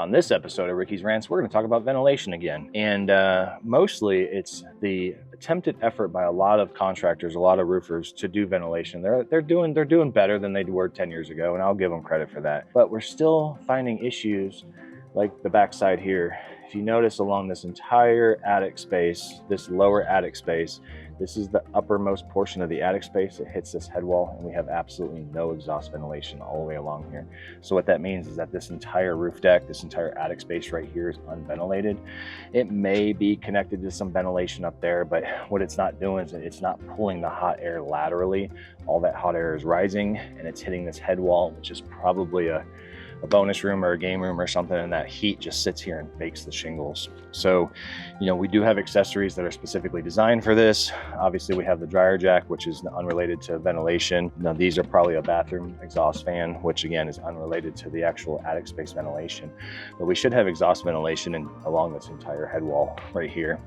On this episode of Ricky's Rants, we're going to talk about ventilation again. And mostly it's the attempted effort by a lot of contractors, a lot of roofers to do ventilation. They're doing better than they were 10 years ago, and I'll give them credit for that. But we're still finding issues like the backside here. If you notice along this entire attic space, this lower attic space, this is the uppermost portion of the attic space. It hits this head wall, and we have absolutely no exhaust ventilation all the way along here. So what that means is that this entire roof deck, this entire attic space right here is unventilated. It may be connected to some ventilation up there, but what it's not doing is it's not pulling the hot air laterally. All that hot air is rising and it's hitting this head wall, which is probably a bonus room or a game room or something, and that heat just sits here and bakes the shingles. So, we do have accessories that are specifically designed for this. Obviously, we have the dryer jack, which is unrelated to ventilation. Now, these are probably a bathroom exhaust fan, which again is unrelated to the actual attic space ventilation. But we should have exhaust ventilation along this entire head wall right here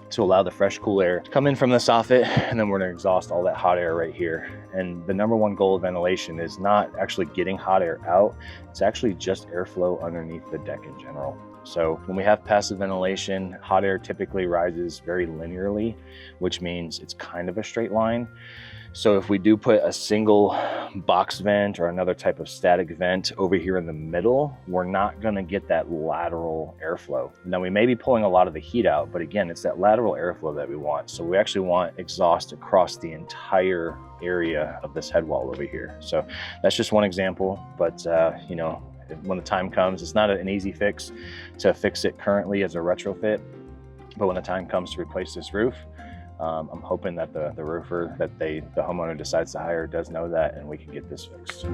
to allow the fresh, cool air to come in from the soffit, and then we're going to exhaust all that hot air right here. And the number one goal of ventilation is not actually getting hot air out, it's actually just airflow underneath the deck in general. So when we have passive ventilation, hot air typically rises very linearly, which means it's kind of a straight line. So if we do put a single box vent or another type of static vent over here in the middle, we're not going to get that lateral airflow. Now, we may be pulling a lot of the heat out, but again, it's that lateral airflow that we want. So we actually want exhaust across the entire area of this head wall over here. So that's just one example, but when the time comes, it's not an easy fix to fix it currently as a retrofit, but when the time comes to replace this roof, I'm hoping that the roofer that the homeowner decides to hire does know that, and we can get this fixed.